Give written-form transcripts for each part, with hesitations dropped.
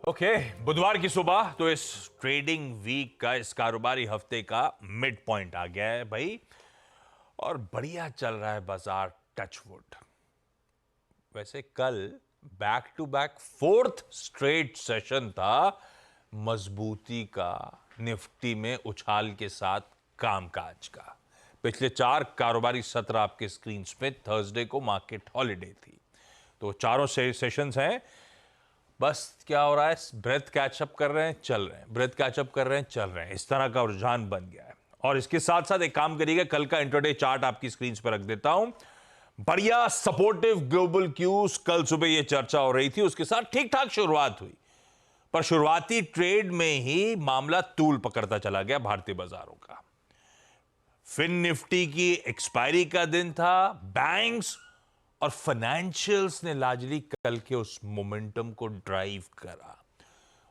Okay, बुधवार की सुबह तो इस ट्रेडिंग वीक का, इस कारोबारी हफ्ते का मिड पॉइंट आ गया है भाई। और बढ़िया चल रहा है बाजार, टच वुड। वैसे कल back to back fourth straight session था मजबूती का, निफ्टी में उछाल के साथ कामकाज का। पिछले 4 कारोबारी सत्र आपके स्क्रीन पे थर्सडे को मार्केट हॉलिडे थी, तो चारों सेशंस हैं। बस क्या हो रहा है, ब्रेथ कैचअप कर रहे हैं, चल रहे हैं, ब्रेथ कैचअप कर रहे हैं, चल रहे हैं, इस तरह का रुझान बन गया है। और इसके साथ साथ एक काम करिएगा, कल का इंट्राडे चार्ट आपकी स्क्रीन पर रख देता हूं। बढ़िया सपोर्टिव ग्लोबल क्यूज, कल सुबह ये चर्चा हो रही थी, उसके साथ ठीक ठाक शुरुआत हुई, पर शुरुआती ट्रेड में ही मामला तूल पकड़ता चला गया भारतीय बाजारों का। फिन निफ्टी की एक्सपायरी का दिन था, बैंक्स और फाइनेंशियल्स ने लार्जली कल के उस मोमेंटम को ड्राइव करा।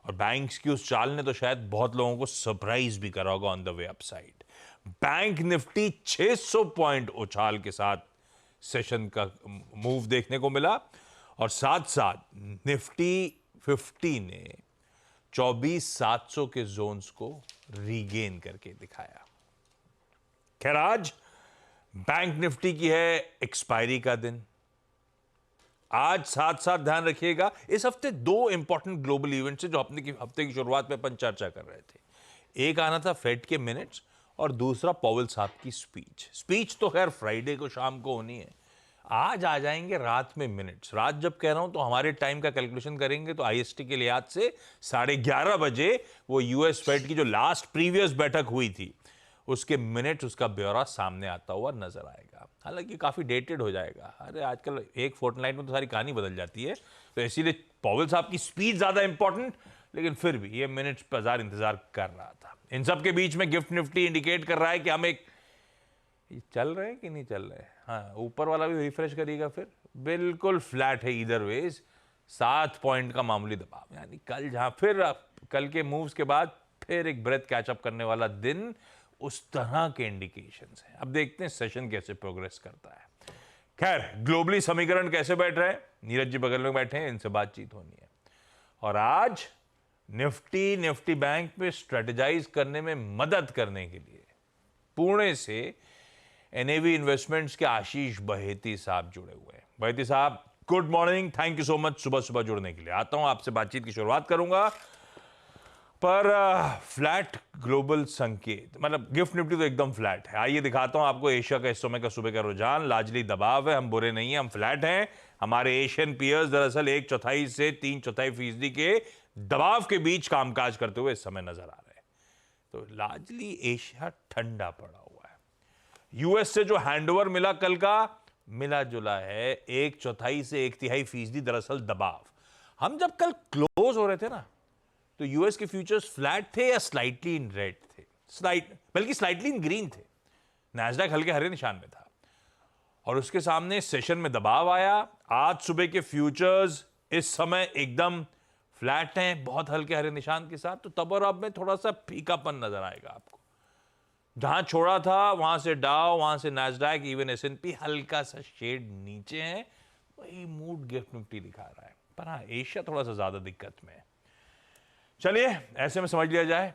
और बैंक्स की उस चाल ने तो शायद बहुत लोगों को सरप्राइज भी करा होगा on the way upside. Bank Nifty 600 point उछाल के साथ सेशन का मूव देखने को मिला, और साथ साथ निफ्टी 50 ने 24,700 के जोन्स को रीगेन करके दिखाया। खैर, आज बैंक निफ्टी की है एक्सपायरी का दिन। आज साथ साथ ध्यान रखिएगा, इस हफ्ते 2 इंपॉर्टेंट ग्लोबल इवेंट्स हैं जो हफ्ते की शुरुआत में अपन चर्चा कर रहे थे। एक आना था फेड के मिनट्स, और दूसरा पॉवेल साहब की स्पीच तो खैर फ्राइडे को शाम को होनी है। आज आ जाएंगे रात में मिनट्स। रात जब कह रहा हूं तो हमारे टाइम का कैलकुलेशन करेंगे तो आईएसटी के लिहाज से 11:30 बजे वो यूएस फेड की जो लास्ट प्रीवियस बैठक हुई थी उसके मिनट्स, उसका ब्यौरा सामने आता हुआ नजर आएगा। हालांकि काफी डेटेड हो जाएगा, अरे आजकल एक फोर्टनाइट में तो सारी कहानी बदल जाती है, तो इसीलिए पॉवेल साहब की स्पीच ज्यादा इंपॉर्टेंट, लेकिन फिर भी ये मिनट्स बाजार इंतजार कर रहा था। इन सब के बीच में गिफ्ट निफ्टी इंडिकेट कर रहा है कि हम एक चल रहे हैं कि नहीं चल रहे। हाँ, ऊपर वाला भी रिफ्रेश करिएगा, फिर बिल्कुल फ्लैट है इधर वेज, 7 पॉइंट का मामूली दबाव। यानी कल जहां फिर कल के मूव्स के बाद फिर एक ब्रेथ कैचअप करने वाला दिन, उस तरह के इंडिकेशंस हैं। अब देखते हैं सेशन कैसे प्रोग्रेस करता है। खैर, ग्लोबली समीकरण कैसे बैठ रहे हैं, नीरज जी बगल में बैठे हैं, इनसे बातचीत होनी है। और आज निफ्टी बैंक पे स्ट्रेटेजाइज करने में मदद करने के लिए पुणे से एनएवी इन्वेस्टमेंट्स के आशीष बहेती साहब जुड़े हुए हैं। बहेती साहब, good morning, thank you so much सुबह सुबह जुड़ने के लिए। आता हूं, आपसे बातचीत की शुरुआत करूंगा, पर फ्लैट ग्लोबल संकेत, मतलब गिफ्ट निफ्टी तो एकदम फ्लैट है। आइए दिखाता हूं आपको एशिया का इस समय का सुबह का रुझान। लार्जली दबाव है, हम बुरे नहीं हैं, हम फ्लैट हैं। हमारे एशियन पीयर्स दरअसल 1/4 से 3/4% के दबाव के बीच कामकाज करते हुए इस समय नजर आ रहे हैं। तो लार्जली एशिया ठंडा पड़ा हुआ है। यूएस से जो हैंडओवर मिला कल का, मिला जुला है 1/4 से 1/3% दरअसल दबाव। हम जब कल क्लोज हो रहे थे ना, तो यूएस के फ्यूचर्स फ्लैट थे या स्लाइटली इन रेड थे, बल्कि स्लाइटली इन ग्रीन थे। नैस्डैक हल्के हरे निशान में था, और उसके सामने सेशन में दबाव आया। आज सुबह के फ्यूचर्स इस समय एकदम फ्लैट हैं, बहुत हल्के हरे निशान के साथ। तो तब और अब में थोड़ा सा फीकापन नजर आएगा आपको। जहां छोड़ा था वहां से डाउ, वहां से नैस्डैक, इवन एसएनपी हल्का सा शेड नीचे है। वही मूड गिफ्ट निफ्टी दिखा रहा है, पर हाँ, एशिया थोड़ा सा ज्यादा दिक्कत में है। चलिए, ऐसे में समझ लिया जाए